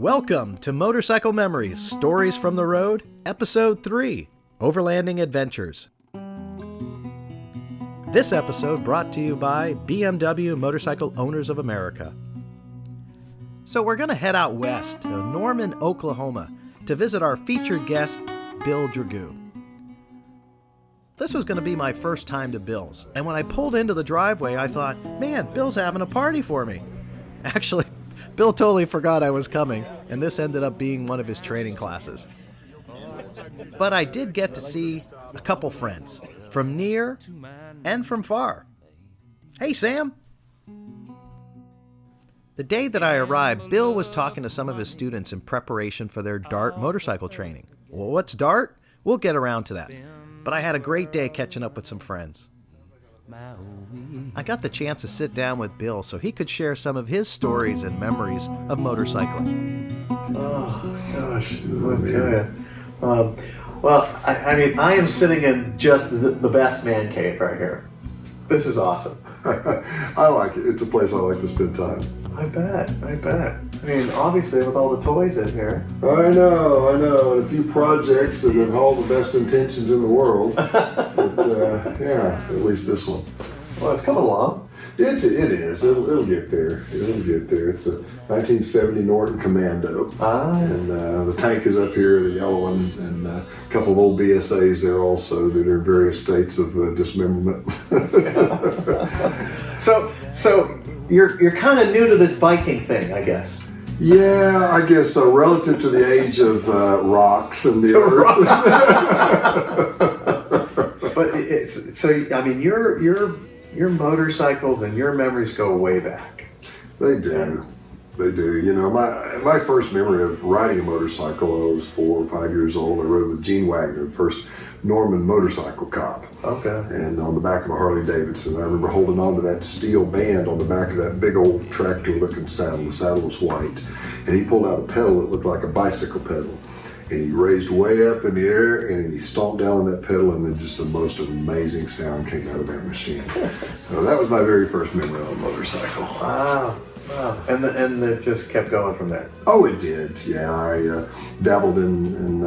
Welcome to Motorcycle Memories, Stories from the Road, Episode 3, Overlanding Adventures. This episode brought to you by BMW Motorcycle Owners of America. So we're going to head out west to Norman, Oklahoma to visit our featured guest, Bill Dragoo. This was going to be my first time to Bill's, and when I pulled into the driveway, I thought, man, Bill's having a party for me. Actually, Bill totally forgot I was coming, and this ended up being one of his training classes. But I did get to see a couple friends, from near and from far. Hey, Sam! The day that I arrived, Bill was talking to some of his students in preparation for their DART motorcycle training. Well, what's DART? We'll get around to that. But I had a great day catching up with some friends. I got the chance to sit down with Bill so he could share some of his stories and memories of motorcycling. Oh, gosh, I'll tell you. Well, I mean, I am sitting in just the best man cave right here. This is awesome. I like it. It's a place I like to spend time. I bet. I mean, obviously with all the toys in here. I know, and a few projects that have all the best intentions in the world. But yeah, at least this one. Well, it's coming along. It is. It'll get there. It's a 1970 Norton Commando. And the tank is up here, the yellow one, and a couple of old BSAs there also that are in various states of dismemberment. So you're kind of new to this biking thing, I guess. Yeah, I guess so. Relative to the age of rocks and the earth. But so I mean, your motorcycles and your memories go way back. They do. They do. You know, my first memory of riding a motorcycle, I was 4 or 5 years old. I rode with Gene Wagner, the first Norman motorcycle cop. Okay. And on the back of a Harley Davidson. I remember holding on to that steel band on the back of that big old tractor-looking saddle. The saddle was white. And he pulled out a pedal that looked like a bicycle pedal. And he raised way up in the air, and he stomped down on that pedal, and then just the most amazing sound came out of that machine. So that was my very first memory on a motorcycle. Wow. And it just kept going from there. Oh, it did. Yeah, I dabbled in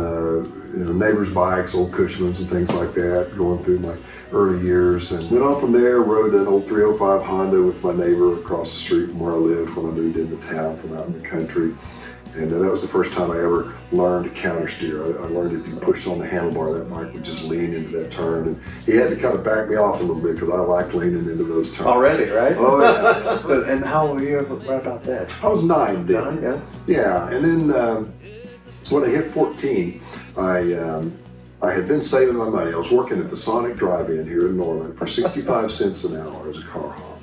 neighbors' bikes, old Cushmans and things like that, going through my early years. And went on from there, rode an old 305 Honda with my neighbor across the street from where I lived when I moved into town from out in the country. And that was the first time I ever learned to counter steer. I learned if you pushed on the handlebar, that bike would just lean into that turn. And he had to kind of back me off a little bit because I liked leaning into those turns. Already, right? Oh, yeah. So, and how old were you about that? I was 9 then. 9, yeah. Yeah, and then when I hit 14, I had been saving my money. I was working at the Sonic Drive-In here in Norman for 65 cents an hour as a car hop.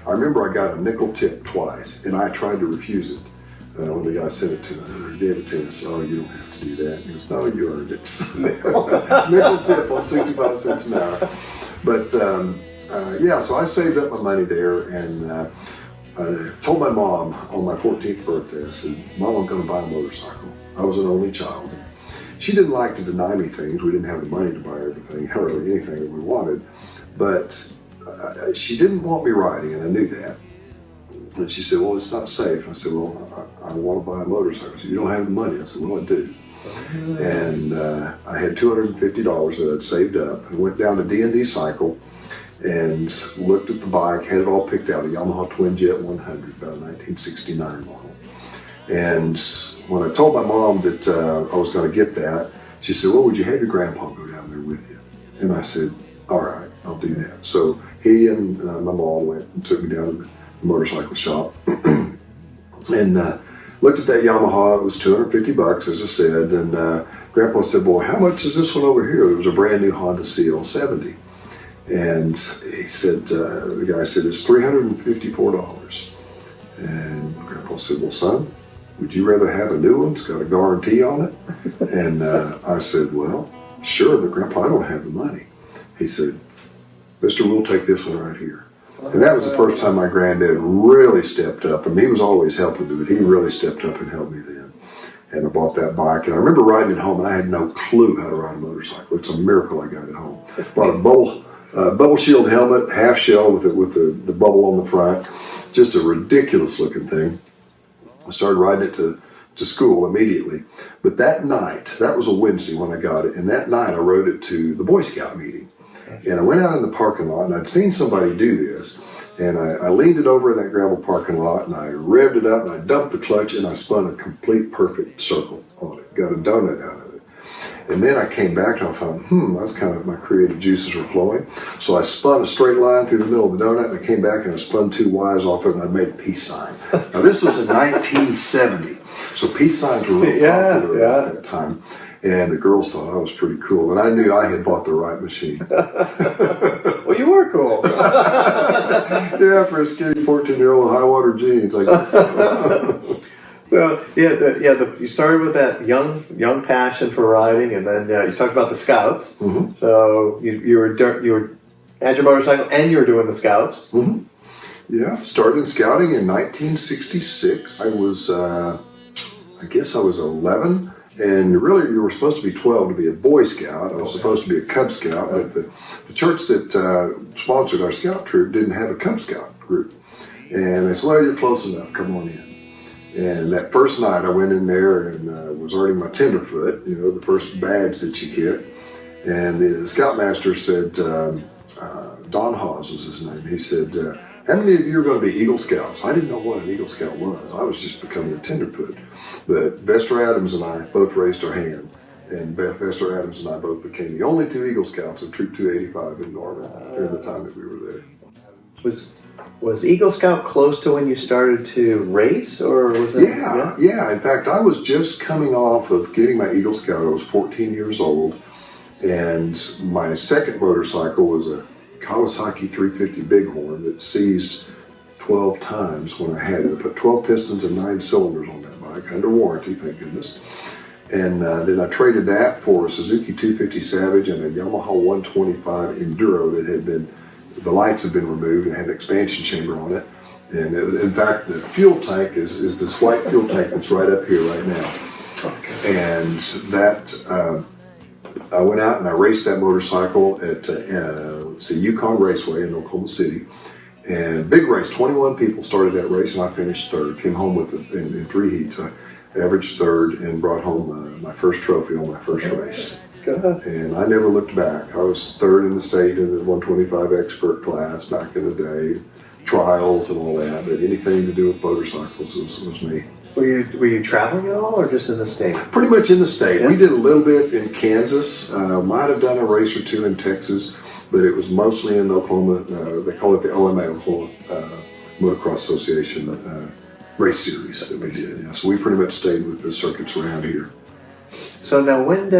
I remember I got a nickel tip twice, and I tried to refuse it. When the guy sent it to me, he gave it to me. I said, "Oh, you don't have to do that." And he goes, "No, you earned it." Nickel tip on 65 cents an hour. But yeah, so I saved up my money there, and I told my mom on my 14th birthday, I said, "Mom, I'm going to buy a motorcycle." I was an only child. She didn't like to deny me things. We didn't have the money to buy everything, hardly anything that we wanted. But she didn't want me riding, and I knew that. And she said, "Well, it's not safe." And I said, "Well, I want to buy a motorcycle." She said, "You don't have the money." I said, "Well, I do." And I had $250 that I'd saved up, and went down to D&D Cycle and looked at the bike, had it all picked out, a Yamaha Twin Jet 100, about a 1969 model. And when I told my mom that I was going to get that, she said, "Well, would you have your grandpa go down there with you?" And I said, "All right, I'll do that." So he and my mom went and took me down to the motorcycle shop and looked at that Yamaha. It was $250, as I said, and Grandpa said, "Boy, how much is this one over here?" It was a brand new Honda CL70, and he said, the guy said, "It's $354. And Grandpa said, "Well, son, would you rather have a new one? It's got a guarantee on it." And I said, "Well, sure, but Grandpa, I don't have the money." He said, "Mister, we'll take this one right here." And that was the first time my granddad really stepped up. I mean, he was always helping me, but he really stepped up and helped me then. And I bought that bike, and I remember riding it home, and I had no clue how to ride a motorcycle. It's a miracle I got it home. Bought a bubble shield helmet, half shell with the bubble on the front. Just a ridiculous looking thing. I started riding it to to school immediately. But that night, that was a Wednesday when I got it, and that night I rode it to the Boy Scout meeting. And I went out in the parking lot, and I'd seen somebody do this, and I leaned it over in that gravel parking lot, and I revved it up, and I dumped the clutch, and I spun a complete perfect circle on it, got a donut out of it. And then I came back and I thought, that's kind of, my creative juices were flowing. So I spun a straight line through the middle of the donut, and I came back and I spun 2 Ys off it, and I made a peace sign. Now this was in 1970, so peace signs were really popular at that time. And the girls thought I was pretty cool, and I knew I had bought the right machine. Well, you were cool. Yeah, for a skinny 14-year-old with high water jeans, I guess. Well, you started with that young passion for riding, and then you talked about the Scouts. Mm-hmm. So you had your motorcycle, and you were doing the Scouts. Mm-hmm. Yeah, started in scouting in 1966. I was, I guess I was 11. And really, you were supposed to be 12 to be a Boy Scout. I was supposed to be a Cub Scout, but the church that sponsored our scout troop didn't have a Cub Scout group. And they said, well, you're close enough, come on in. And that first night I went in there and was earning my tenderfoot, the first badge that you get. And the scoutmaster said, Don Hawes was his name, he said, how many of you are going to be Eagle Scouts? I didn't know what an Eagle Scout was. I was just becoming a tenderfoot. But Vester Adams and I both raised our hand, and Vester Adams and I both became the only 2 Eagle Scouts of Troop 285 in Norman during the time that we were there. Was Eagle Scout close to when you started to race, or was it? Yeah. In fact, I was just coming off of getting my Eagle Scout. I was 14 years old, and my second motorcycle was a Kawasaki 350 Bighorn that seized 12 times when I had it. I put 12 pistons and 9 cylinders on that bike, under warranty, thank goodness. And then I traded that for a Suzuki 250 Savage and a Yamaha 125 Enduro that had been, the lights had been removed and had an expansion chamber on it. And in fact, the fuel tank is this white fuel tank that's right up here right now. Okay. And that, I went out and I raced that motorcycle at, Yukon Raceway in Oklahoma City. And big race, 21 people started that race, and I finished third. Came home with it in 3 heats. I averaged third and brought home my first trophy on my first race. Good. And I never looked back. I was third in the state in the 125 expert class back in the day, trials and all that. But anything to do with motorcycles was me. Were you traveling at all, or just in the state? Pretty much in the state. Yeah. We did a little bit in Kansas. Might have done a race or 2 in Texas. But it was mostly in Oklahoma. They call it the OMA, Oklahoma Motocross Association race series that we did. Yeah. So we pretty much stayed with the circuits around here. So now, when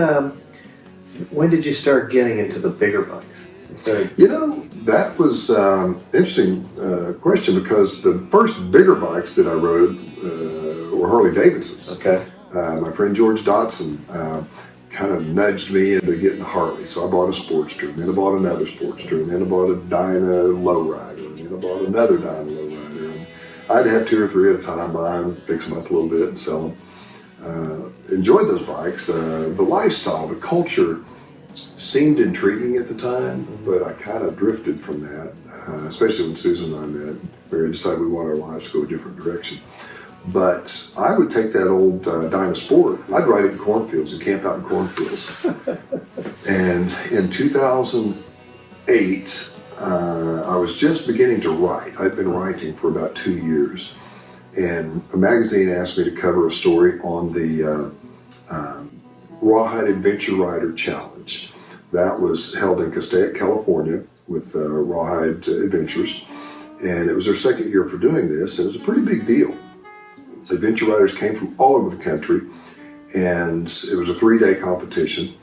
did you start getting into the bigger bikes? That was interesting question, because the first bigger bikes that I rode were Harley Davidsons. Okay. My friend George Dotson kind of nudged me into getting a Harley. So I bought a Sportster, and then I bought another Sportster, and then I bought a Dyna Lowrider, and then I bought another Dyna Lowrider. And I'd have 2 or 3 at a time, buy them, fix them up a little bit, and sell them. Enjoyed those bikes. The lifestyle, the culture seemed intriguing at the time, but I kind of drifted from that, especially when Susan and I met. We decided we wanted our lives to go a different direction. But I would take that old Dyna Sport, I'd ride it in cornfields and camp out in cornfields. And in 2008, I was just beginning to write. I'd been writing for about 2 years. And a magazine asked me to cover a story on the Rawhide Adventure Rider Challenge. That was held in Castaic, California with Rawhide Adventures. And it was their second year for doing this, and it was a pretty big deal. So adventure riders came from all over the country, and it was a 3-day competition.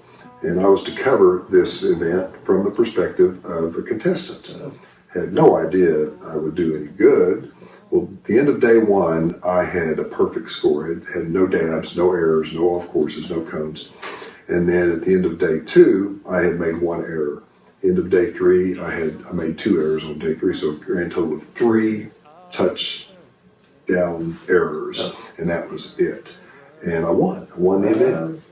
And I was to cover this event from the perspective of a contestant. Had no idea I would do any good. Well, at the end of day 1, I had a perfect score. I had no dabs, no errors, no off courses, no cones. And then at the end of day 2, I had made 1 error. End of day 3, I made 2 errors on day 3, so a grand total of 3 touchdown errors, and that was it. And I won the event.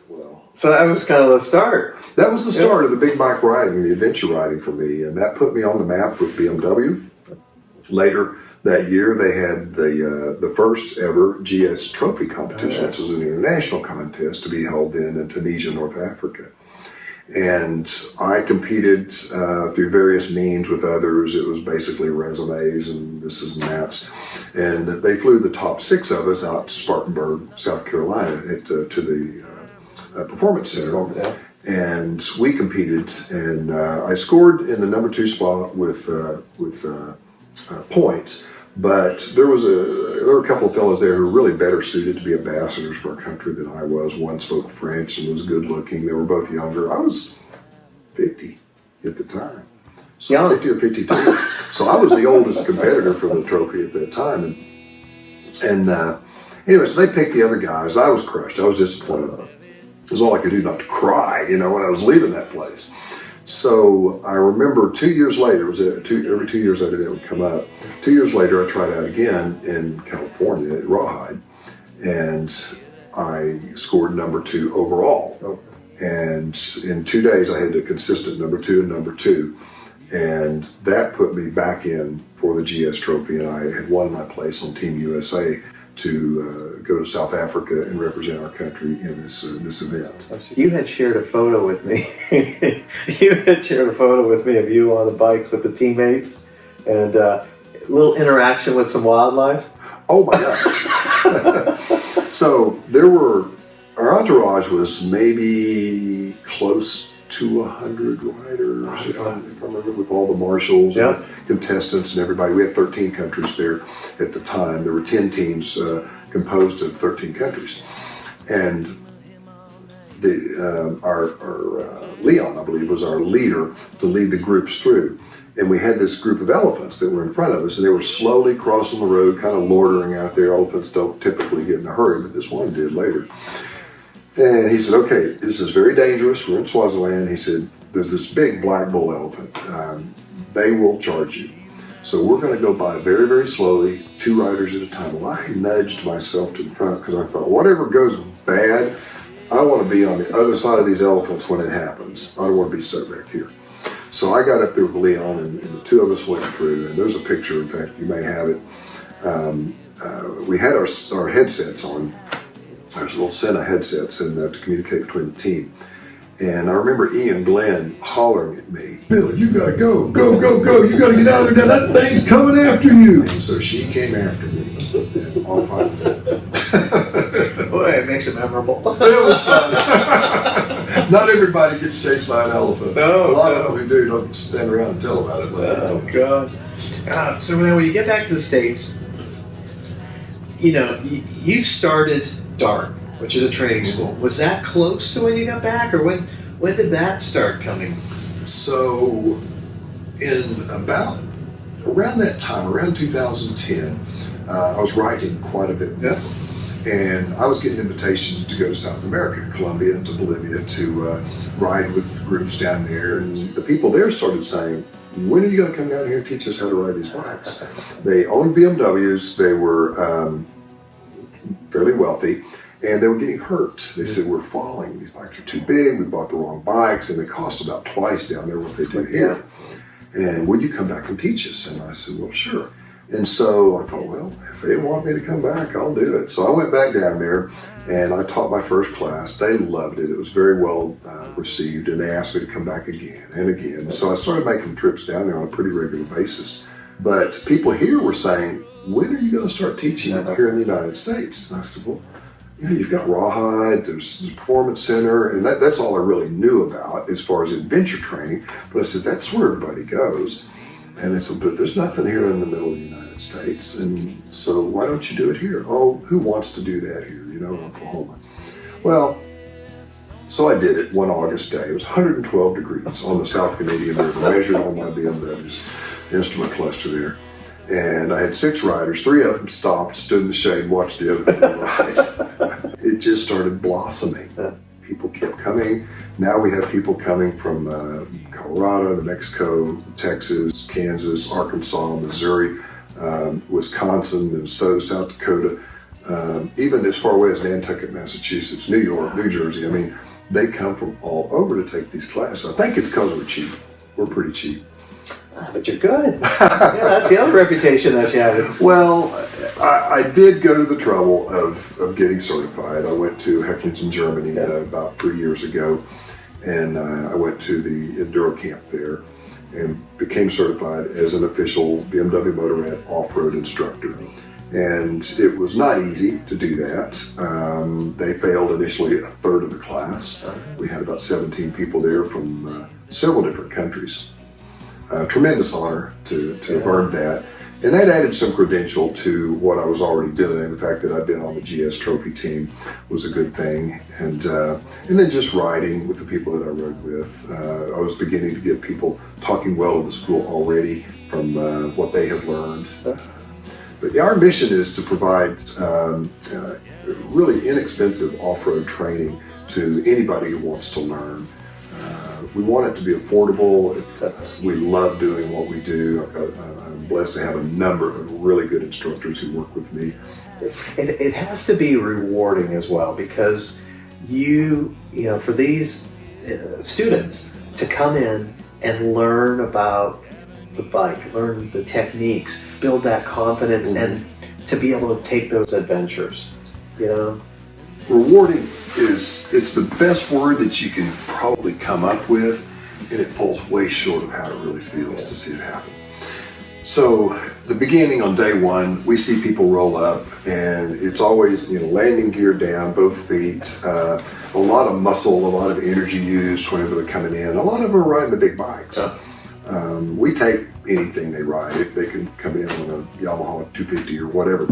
So that was kind of the start. That was the start of the big bike riding, the adventure riding for me, and that put me on the map with BMW. Later, That year they had the first ever GS trophy competition, which is an international contest to be held in Tunisia, North Africa. And I competed through various means with others. It was basically resumes and this is and that's. And they flew the top 6 of us out to Spartanburg, South Carolina, to the Performance Center. And we competed, and I scored in the number 2 spot with points. But there were a couple of fellows there who were really better suited to be ambassadors for our country than I was. One spoke French and was good looking. They were both younger. I was 50 at the time. So 50 or 52. So I was the oldest competitor for the trophy at that time. And anyway, so they picked the other guys. I was crushed. I was disappointed. It was all I could do not to cry, when I was leaving that place. So I remember 2 years later, every 2 years I did it would come up. 2 years later, I tried out again in California at Rawhide, and I scored number 2 overall. And in 2 days, I had a consistent number 2 and number 2, and that put me back in for the GS trophy, and I had won my place on Team USA to go to South Africa and represent our country in this event. You had shared a photo with me. You had shared a photo with me of you on the bikes with the teammates, and a little interaction with some wildlife. Oh my gosh. So our entourage was maybe close to 100 riders, if I remember, with all the marshals and contestants and everybody. We had 13 countries there at the time. There were 10 teams composed of 13 countries. And our Leon, I believe, was our leader to lead the groups through. And we had this group of elephants that were in front of us, and they were slowly crossing the road, kind of loitering out there. Elephants don't typically get in a hurry, but this one did later. And he said, okay, this is very dangerous. We're in Swaziland. He said, there's this big black bull elephant. They will charge you. So we're going to go by very, very slowly, 2 riders at a time. Well, I nudged myself to the front because I thought, whatever goes bad, I want to be on the other side of these elephants when it happens. I don't want to be stuck back here. So I got up there with Leon, and the 2 of us went through. And there's a picture, in fact, you may have it. We had our headsets on. There's little Sena headsets in there to communicate between the team. And I remember Ian Glenn hollering at me, Bill, you gotta go, go, go, go. You gotta get out of there. That thing's coming after you. And so she came after me. And off I went. Boy, it makes it memorable. It was fun. Not everybody gets chased by an elephant. No, a lot of them who do don't stand around and tell about it later. Oh, God. So now when you get back to the States, you've started DART, which is a training school. Was that close to when you got back, or when did that start coming? So, in about around that time, around 2010, I was writing quite a bit more. And I was getting invitations to go to South America, Colombia, and to Bolivia to ride with groups down there. And the people there started saying, when are you going to come down here and teach us how to ride these bikes? They owned BMWs. They were fairly wealthy, and they were getting hurt. They said, we're falling. These bikes are too big. We bought the wrong bikes, and they cost about twice down there what they do here. And would you come back and teach us? And I said, well, sure. And so I thought, well, if they want me to come back, I'll do it. So I went back down there, and I taught my first class. They loved it. It was very well received, and they asked me to come back again and again. So I started making trips down there on a pretty regular basis. But people here were saying, when are you going to start teaching here in the United States? And I said, well, you've got Rawhide, there's the Performance Center, and that's all I really knew about as far as adventure training. But I said, that's where everybody goes. And they said, but there's nothing here in the middle of the United States. And so why don't you do it here? Oh, who wants to do that here, in Oklahoma? Well, so I did it one August day. It was 112 degrees on the South Canadian River, measured on my BMW's instrument cluster there. And I had 6 riders. 3 of them stopped, stood in the shade, and watched the other 3 ride. It just started blossoming. People kept coming. Now we have people coming from Colorado, New Mexico, Texas, Kansas, Arkansas, Missouri, Wisconsin, Minnesota, South Dakota, even as far away as Nantucket, Massachusetts, New York, New Jersey. I mean, they come from all over to take these classes. I think it's because we're cheap. We're pretty cheap. But you're good. Yeah, that's the other reputation that you have. Well, I did go to the trouble of getting certified. I went to Heckington, Germany about 3 years ago, and I went to the Enduro camp there and became certified as an official BMW Motorrad off-road instructor. And it was not easy to do that. They failed initially a third of the class. We had about 17 people there from several different countries. Tremendous honor to have earned that. And that added some credential to what I was already doing. The fact that I'd been on the GS Trophy team was a good thing. And then just riding with the people that I rode with. I was beginning to get people talking well of the school already from what they had learned. But our mission is to provide really inexpensive off-road training to anybody who wants to learn. We want it to be affordable. We love doing what we do. I'm blessed to have a number of really good instructors who work with me. It has to be rewarding as well, because you know, for these students to come in and learn about the bike, learn the techniques, build that confidence, and to be able to take those adventures, you know? Rewarding it's the best word that you can probably come up with, and it falls way short of how it really feels to see it happen. So the beginning on day one, we see people roll up, and it's always, you know, landing gear down, both feet, a lot of muscle, a lot of energy used whenever they're coming in. A lot of them are riding the big bikes. We take anything they ride. They can come in on a Yamaha 250 or whatever.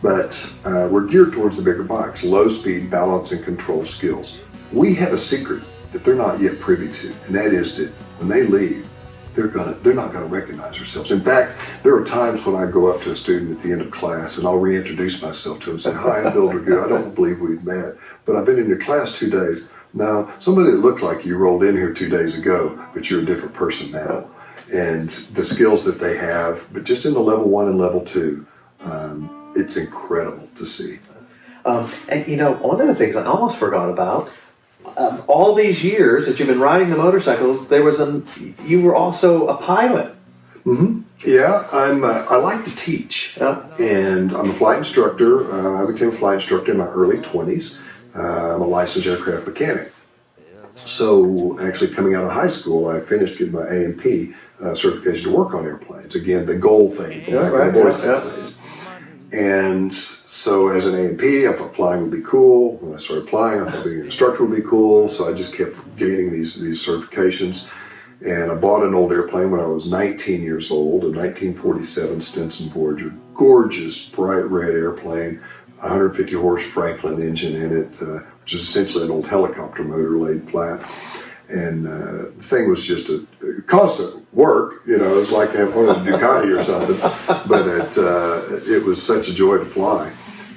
But we're geared towards the bigger bikes, low speed, balance, and control skills. We have a secret that they're not yet privy to, and that is that when they leave, they're not gonna recognize themselves. In fact, there are times when I go up to a student at the end of class and I'll reintroduce myself to them and say, "Hi, I'm Bill Dragoo. I don't believe we've met, but I've been in your class 2 days. Now, somebody that looked like you rolled in here 2 days ago, but you're a different person now." And the skills that they have, but just in the level 1 and level 2, it's incredible to see. And you know, one of the things I almost forgot about, all these years that you've been riding the motorcycles, you were also a pilot. Yeah, I like to teach, and I'm a flight instructor. I became a flight instructor in my early 20s. I'm a licensed aircraft mechanic. So actually coming out of high school, I finished getting my A&P certification to work on airplanes. Again, the goal thing from back in the Boy Scout days. And so as an A&P, I thought flying would be cool. When I started flying, I thought being an instructor would be cool. So I just kept gaining these certifications. And I bought an old airplane when I was 19 years old, a 1947 Stinson Voyager. Gorgeous, bright red airplane, 150 horse Franklin engine in it, which is essentially an old helicopter motor laid flat. And the thing was just a constant work, you know, it was like having a Ducati or something, but it was such a joy to fly.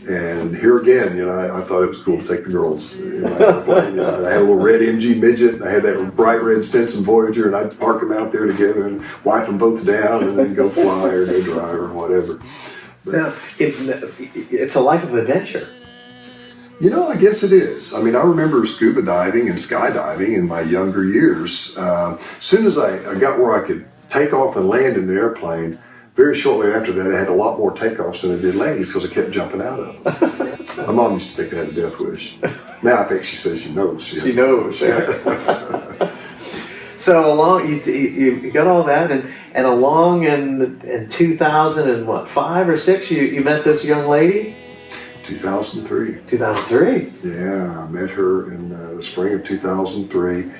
And here again, you know, I thought it was cool to take the girls in my airplane. You know, I had a little red MG midget, and I had that bright red Stinson Voyager, and I'd park them out there together and wipe them both down and then go fly or go drive or whatever. But, now, it's a life of adventure. You know, I guess it is. I mean, I remember scuba diving and skydiving in my younger years. As soon as I got where I could take off and land in an airplane, very shortly after that, I had a lot more takeoffs than I did landings because I kept jumping out of them. My mom used to think I had a death wish. Now I think she says she knows. She knows. Yeah. So along, you got all that, and along in 2005 or 6, you met this young lady. 2003. 2003. Yeah, I met her in the spring of 2003,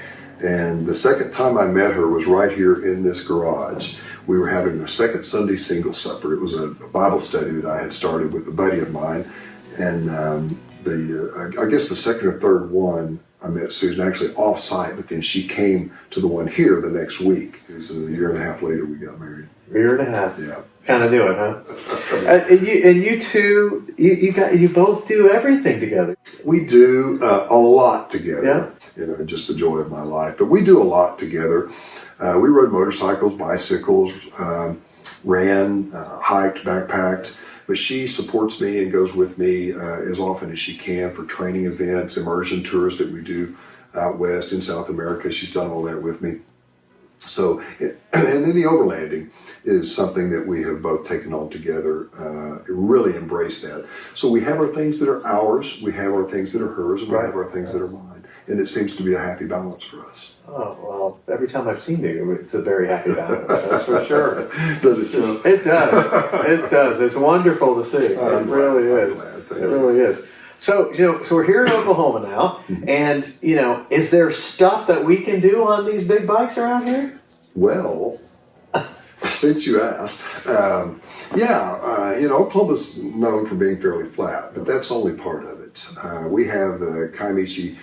and the second time I met her was right here in this garage. We were having our second Sunday single supper. It was a Bible study that I had started with a buddy of mine, and I guess the second or third one I met Susan actually off-site, but then she came to the one here the next week. Susan, a year and a half later, we got married. A year and a half. Yeah. Kind of knew it, huh? And you two, you both do everything together. We do a lot together. Yeah. You know, just the joy of my life. But we do a lot together. We rode motorcycles, bicycles, ran, hiked, backpacked. But she supports me and goes with me as often as she can for training events, immersion tours that we do out west in South America. She's done all that with me. So, and then the overlanding is something that we have both taken on together, really embraced that. So we have our things that are ours, we have our things that are hers, and we have our things that are mine. And it seems to be a happy balance for us. Oh, well, every time I've seen you, it's a very happy balance, that's for sure. Does it so? It does. It does. It's wonderful to see. It really is. It really is. So, so we're here in Oklahoma now, and, is there stuff that we can do on these big bikes around here? Well, since you asked, Oklahoma's known for being fairly flat, but that's only part of it. We have the Kaimichi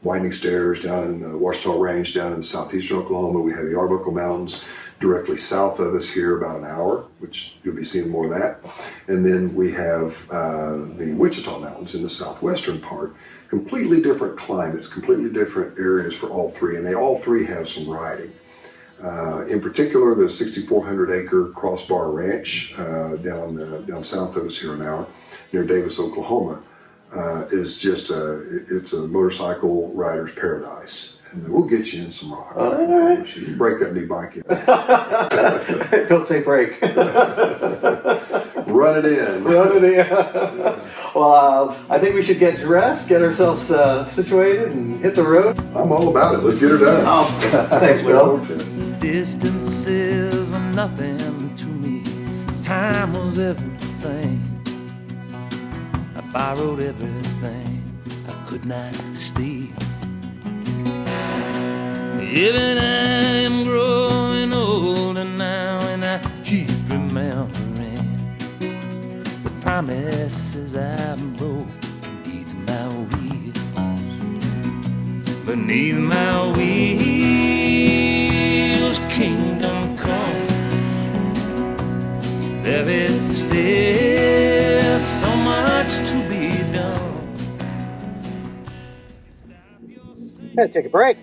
winding stairs down in the Ouachita Range, down in southeastern Oklahoma. We have the Arbuckle Mountains directly south of us here, about an hour, which you'll be seeing more of that. And then we have the Wichita Mountains in the southwestern part. Completely different climates, completely different areas for all three, and they all three have some riding. In particular, the 6,400-acre Crossbar Ranch down south of us here an hour, near Davis, Oklahoma, is just it's a motorcycle rider's paradise. And we'll get you in some rock. Right. You break that new bike in. Don't say break. Run it in. Run it in. Well, I think we should get dressed, get ourselves situated, and hit the road. I'm all about it. Let's get her done. Awesome. Thanks, Bill. Distances were nothing to me. Time was everything. I borrowed everything I could not steal. Even I am growing older now, and I keep remembering the promises I broke beneath my wheels. Beneath my wheels, kingdom come. There is still so much to be done. Had to take a break.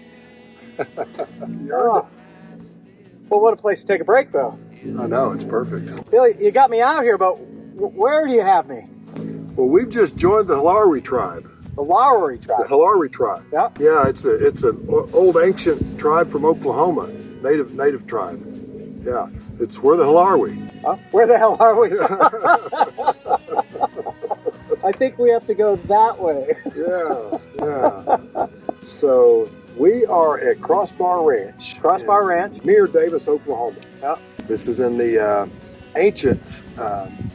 Oh. Well, what a place to take a break, though. I know, it's perfect. Billy, you got me out here, but where do you have me? Well, we've just joined the Lhari Tribe. The Lhari Tribe. The Lhari Tribe. Yeah. Yeah, it's an old ancient tribe from Oklahoma, native tribe. Yeah, we're the Lhari. Huh? Where the hell are we? I think we have to go that way. Yeah. So we are at Crossbar Ranch. Crossbar Ranch. Near Davis, Oklahoma. Yeah. This is in the ancient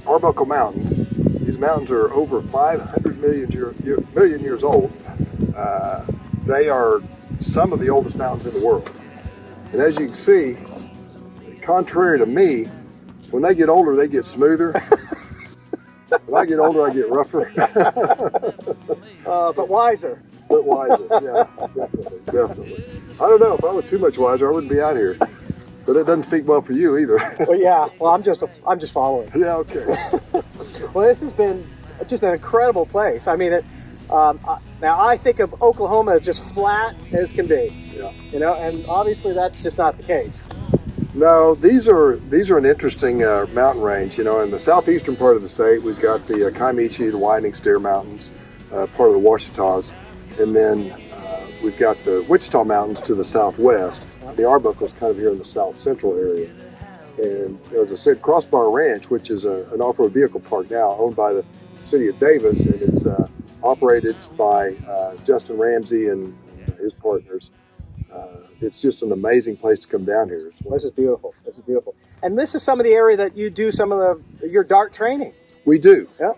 Arbuckle Mountains. These mountains are over 500 million years old. They are some of the oldest mountains in the world. And as you can see, contrary to me, when they get older, they get smoother. When I get older, I get rougher. But wiser. But wiser, yeah, definitely. I don't know, if I was too much wiser, I wouldn't be out here. But it doesn't speak well for you either. Well, yeah. Well, I'm just following. Yeah, okay. Well, this has been just an incredible place. I mean, now I think of Oklahoma as just flat as can be. Yeah. And obviously that's just not the case. No, these are an interesting mountain range. In the southeastern part of the state, we've got the Kaimichi, the Winding Stair Mountains, part of the Ouachitas, and then we've got the Wichita Mountains to the southwest. The Arbuckle is kind of here in the south central area. And as I said, Crossbar Ranch, which is an off-road vehicle park now, owned by the city of Davis, and it's operated by Justin Ramsey and his partners. It's just an amazing place to come down here. This is beautiful. This is beautiful. And this is some of the area that you do some of your dart training. We do. Yeah.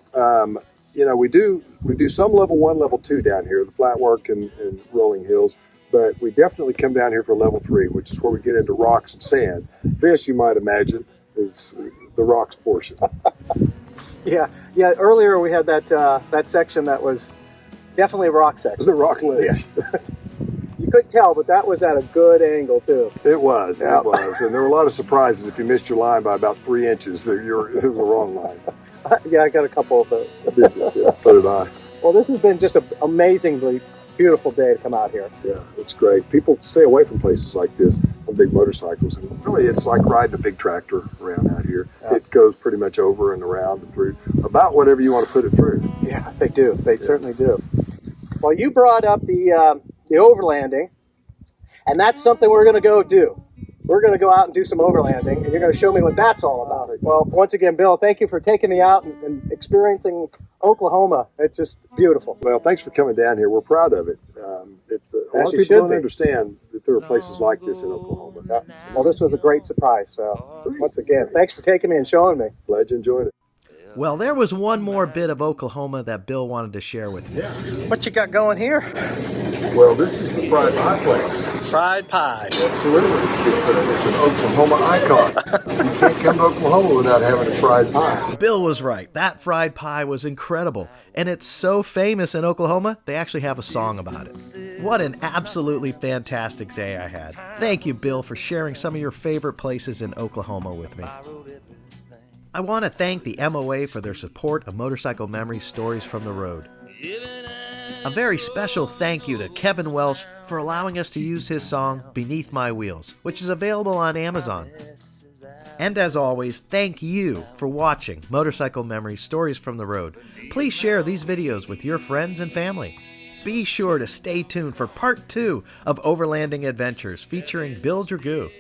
We do some level 1, level 2 down here, the flat work and rolling hills. But we definitely come down here for level 3, which is where we get into rocks and sand. This, you might imagine, is the rocks portion. Yeah. Earlier we had that section that was definitely a rock section. The rock ledge. Yeah. You couldn't tell, but that was at a good angle too. It was. Yeah. It was, and there were a lot of surprises. If you missed your line by about 3 inches, it was the wrong line. Yeah, I got a couple of those. Did you? Yeah, so did I. Well, this has been just an amazingly beautiful day to come out here. Yeah, it's great. People stay away from places like this on big motorcycles, and really, it's like riding a big tractor around out here. Yeah. It goes pretty much over and around and through about whatever you want to put it through. Yeah, they do. They certainly do. Well, you brought up the overlanding, and that's something we're going to go do. we're going to go out and do some overlanding, and you're going to show me what that's all about. Well, once again, Bill, thank you for taking me out and experiencing Oklahoma. It's just beautiful. Well, thanks for coming down here. We're proud of it. It's a lot of people don't understand that there are places like this in Oklahoma. Yeah. Well, this was a great surprise. So, once again, thanks for taking me and showing me. Glad you enjoyed it. Well, there was one more bit of Oklahoma that Bill wanted to share with you. What you got going here? Well, this is the fried pie place. Fried pie. Absolutely. It's an Oklahoma icon. You can't come to Oklahoma without having a fried pie. Bill was right. That fried pie was incredible. And it's so famous in Oklahoma, they actually have a song about it. What an absolutely fantastic day I had. Thank you, Bill, for sharing some of your favorite places in Oklahoma with me. I want to thank the MOA for their support of Motorcycle Memories Stories from the Road. A very special thank you to Kevin Welsh for allowing us to use his song Beneath My Wheels, which is available on Amazon. And as always, thank you for watching Motorcycle Memories Stories from the Road. Please share these videos with your friends and family. Be sure to stay tuned for part 2 of Overlanding Adventures featuring Bill Dragoo.